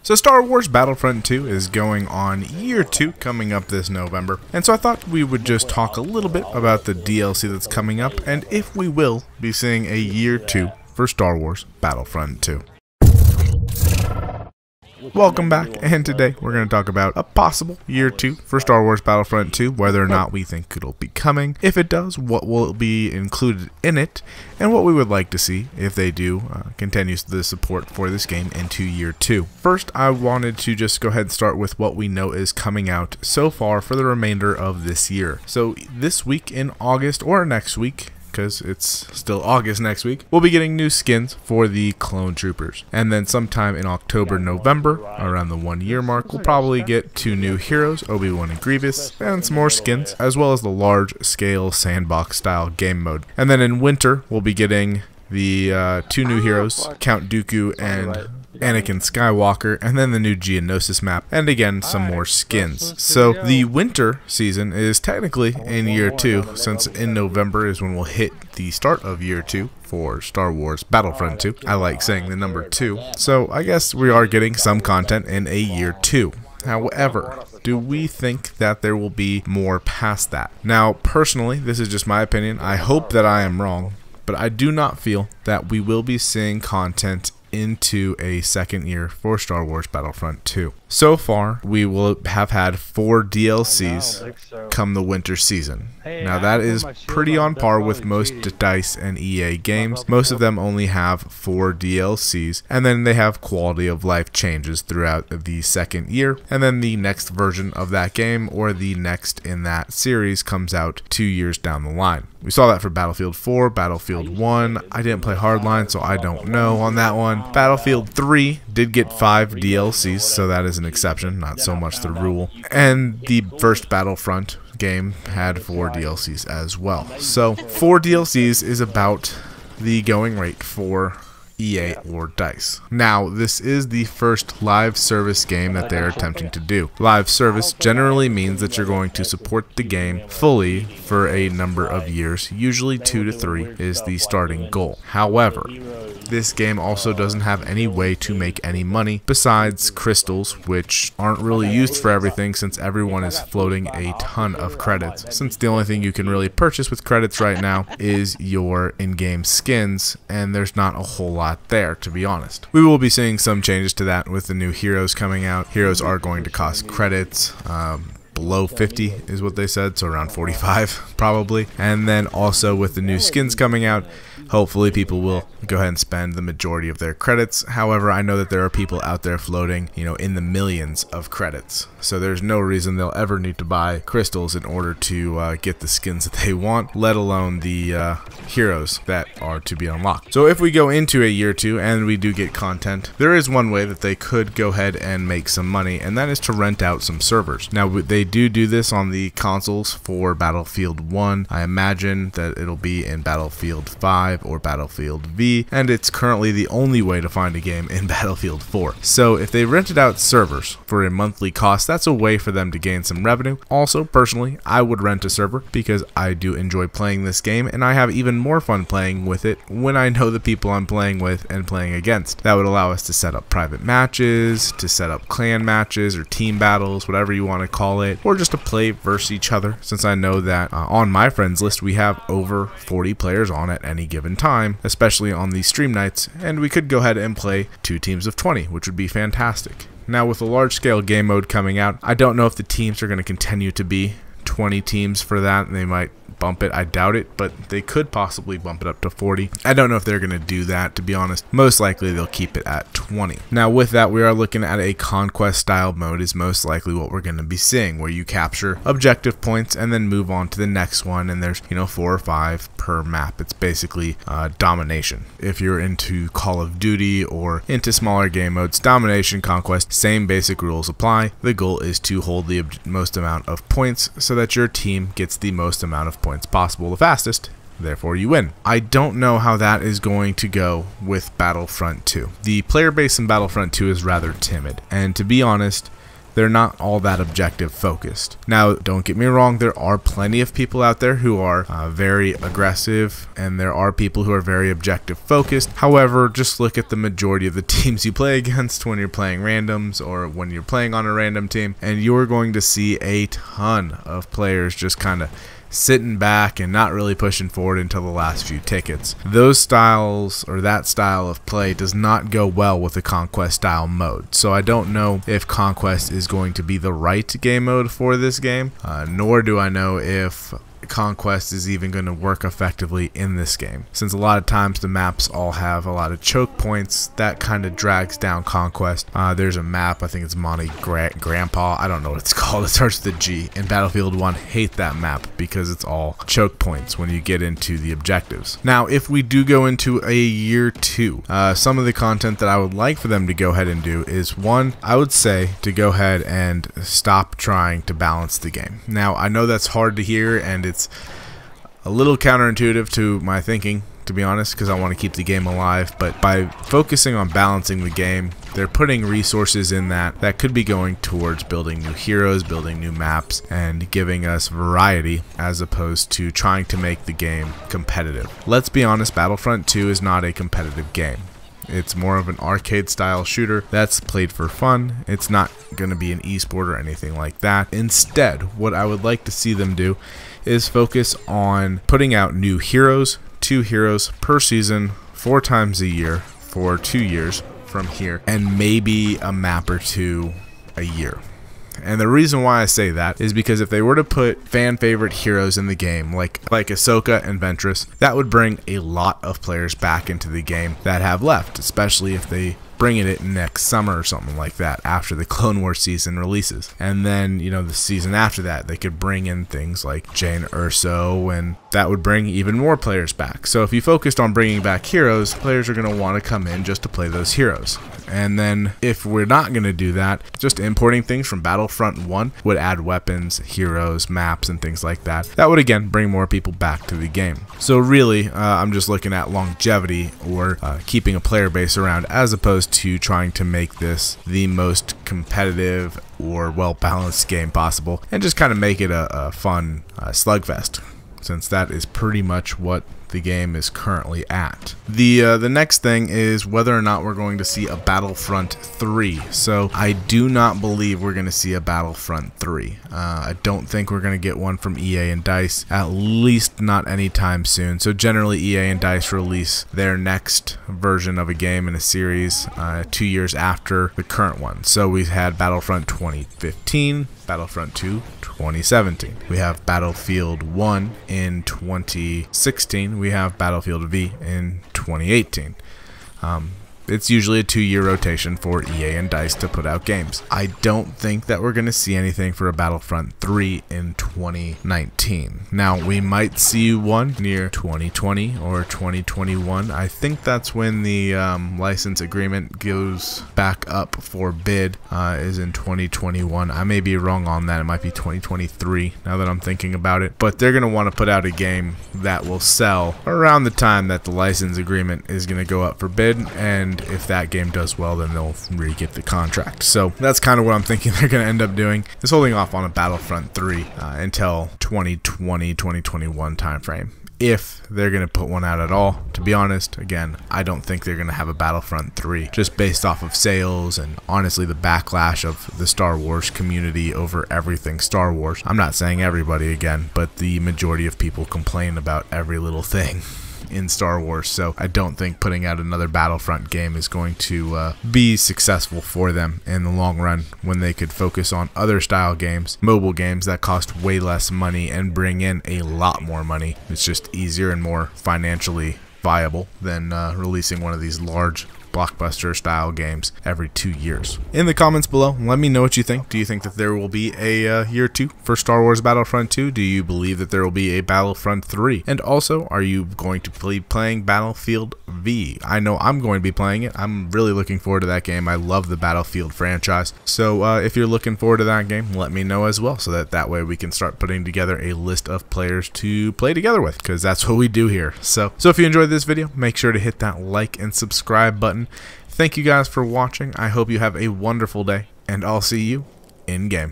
So Star Wars Battlefront 2 is going on year 2 coming up this November, and so I thought we would just talk a little bit about the DLC that's coming up and if we will be seeing a year 2 for Star Wars Battlefront 2. Welcome back, and today we're going to talk about a possible year 2 for Star Wars Battlefront 2, whether or not we think it'll be coming, if it does, what will be included in it, and what we would like to see if they do continue the support for this game into year 2. First, I wanted to just go ahead and start with what we know is coming out so far for the remainder of this year. So this week in August, or next week, because it's still August next week, we'll be getting new skins for the clone troopers. And then sometime in October, November, around the 1 year mark, we'll probably get 2 new heroes, Obi-Wan and Grievous, and some more skins, as well as the large scale sandbox style game mode. And then in winter, we'll be getting the 2 new heroes, Count Dooku and Anakin Skywalker, and then the new Geonosis map, and again some more skins. So the winter season is technically in year 2, since in November is when we'll hit the start of year 2 for Star Wars Battlefront 2. I like saying the number 2, so I guess we are getting some content in a year 2. However, do we think that there will be more past that? Now, personally, this is just my opinion. I hope that I am wrong, but I do not feel that we will be seeing content into a second year for Star Wars Battlefront 2. So far, we will have had 4 DLCs come the winter season. Now that is pretty on par with most DICE and EA games. Most of them only have 4 DLCs, and then they have quality of life changes throughout the second year, and then the next version of that game or the next in that series comes out 2 years down the line. We saw that for Battlefield 4, Battlefield 1. I didn't play Hardline, so I don't know on that one. Battlefield 3 did get 5 DLCs, so that is an exception, not so much the rule. And the first Battlefront game had 4 DLCs as well. So 4 DLCs is about the going rate for EA or DICE. Now, this is the first live service game that they're attempting to do. Live service generally means that you're going to support the game fully for a number of years, usually 2 to 3 is the starting goal. However, this game also doesn't have any way to make any money besides crystals, which aren't really used for everything since everyone is floating a ton of credits. Since the only thing you can really purchase with credits right now is your in-game skins, and there's not a whole lot there, to be honest. We will be seeing some changes to that with the new heroes coming out. Heroes are going to cost credits. Below 50 is what they said, so around 45 probably. And then also with the new skins coming out, hopefully people will go ahead and spend the majority of their credits. However, I know that there are people out there floating, in the millions of credits. So there's no reason they'll ever need to buy crystals in order to get the skins that they want, let alone the heroes that are to be unlocked. So if we go into a year 2 and we do get content, there is one way that they could go ahead and make some money, and that is to rent out some servers. Now, they do this on the consoles for Battlefield 1. I imagine that it'll be in Battlefield 5 or Battlefield V, and it's currently the only way to find a game in Battlefield 4. So if they rented out servers for a monthly cost, that's a way for them to gain some revenue. Also, personally, I would rent a server because I do enjoy playing this game, and I have even more fun playing with it when I know the people I'm playing with and playing against. That would allow us to set up private matches, to set up clan matches or team battles, whatever you want to call it, or just to play versus each other, since I know that on my friends list we have over 40 players on at any given time, especially on these stream nights, and we could go ahead and play 2 teams of 20, which would be fantastic. Now, with the large scale game mode coming out, I don't know if the teams are going to continue to be 20 teams for that. They might bump it. I doubt it, but they could possibly bump it up to 40. I don't know if they're going to do that, to be honest. Most likely they'll keep it at 20. Now, with that, we are looking at a Conquest style mode is most likely what we're going to be seeing, where you capture objective points and then move on to the next one, and there's 4 or 5 per map. It's basically domination. If you're into Call of Duty or into smaller game modes, domination, Conquest, same basic rules apply. The goal is to hold the most amount of points so that your team gets the most amount of points possible the fastest, therefore you win. I don't know how that is going to go with Battlefront 2. The player base in Battlefront 2 is rather timid, and to be honest, they're not all that objective focused. Now, don't get me wrong, there are plenty of people out there who are very aggressive, and there are people who are very objective focused. However, just look at the majority of the teams you play against when you're playing randoms or when you're playing on a random team, and you're going to see a ton of players just kind of sitting back and not really pushing forward until the last few tickets. Those styles, or that style of play, does not go well with the Conquest style mode. So I don't know if Conquest is going to be the right game mode for this game, nor do I know if Conquest is even going to work effectively in this game, since a lot of times the maps all have a lot of choke points that kind of drags down Conquest. There's a map, I think it's Monty Grandpa, I don't know what it's called, it starts with a G. In Battlefield 1, hate that map because it's all choke points when you get into the objectives. Now, if we do go into a year 2, some of the content that I would like for them to go ahead and do is, one, I would say to go ahead and stop trying to balance the game. Now, I know that's hard to hear, and it's a little counterintuitive to my thinking, to be honest, because I want to keep the game alive, but by focusing on balancing the game, they're putting resources in that could be going towards building new heroes, building new maps, and giving us variety as opposed to trying to make the game competitive. Let's be honest, Battlefront 2 is not a competitive game. It's more of an arcade style shooter that's played for fun. It's not going to be an esport or anything like that. Instead, what I would like to see them do is focus on putting out new heroes, 2 heroes per season, 4 times a year for 2 years from here, and maybe a map or 2 a year. And the reason why I say that is because if they were to put fan favorite heroes in the game, like Ahsoka and Ventress, that would bring a lot of players back into the game that have left, especially if they bring it next summer or something like that after the Clone Wars season releases. And then, you know, the season after that, they could bring in things like Jane Erso, and that would bring even more players back. So if you focused on bringing back heroes, players are going to want to come in just to play those heroes. And then if we're not going to do that, just importing things from Battlefront 1 would add weapons, heroes, maps, and things like that. That would again bring more people back to the game. So really, I'm just looking at longevity, or keeping a player base around, as opposed to trying to make this the most competitive or well-balanced game possible, and just kind of make it a fun slugfest, since that is pretty much what the game is currently at. The next thing is whether or not we're going to see a Battlefront 3. So I do not believe we're going to see a Battlefront 3. I don't think we're going to get one from EA and DICE, at least not anytime soon. So generally EA and DICE release their next version of a game in a series 2 years after the current one. So we had Battlefront 2015, Battlefront 2 2017. We have Battlefield 1 in 2016. We have Battlefield V in 2018. It's usually a 2-year rotation for EA and DICE to put out games. I don't think that we're going to see anything for a Battlefront 3 in 2019. Now, we might see one near 2020 or 2021. I think that's when the license agreement goes back up for bid, is in 2021. I may be wrong on that. It might be 2023 now that I'm thinking about it. But they're going to want to put out a game that will sell around the time that the license agreement is going to go up for bid, and if that game does well, then they'll re-get the contract. So that's kind of what I'm thinking they're going to end up doing, is holding off on a Battlefront 3 until 2020, 2021 timeframe, if they're going to put one out at all. To be honest, again, I don't think they're going to have a Battlefront 3, just based off of sales and honestly the backlash of the Star Wars community over everything Star Wars. I'm not saying everybody again, but the majority of people complain about every little thing in Star Wars, so I don't think putting out another Battlefront game is going to be successful for them in the long run, when they could focus on other style games, mobile games that cost way less money and bring in a lot more money. It's just easier and more financially viable than releasing one of these large blockbuster style games every 2 years. In the comments below, let me know what you think. Do you think that there will be a year 2 for Star Wars Battlefront 2? Do you believe that there will be a Battlefront 3? And also, are you going to be playing Battlefield V? I know I'm going to be playing it. I'm really looking forward to that game. I love the Battlefield franchise. So if you're looking forward to that game, let me know as well, so that way we can start putting together a list of players to play together with, because that's what we do here. So if you enjoyed this video, make sure to hit that like and subscribe button. Thank you guys for watching. I hope you have a wonderful day, and I'll see you in game.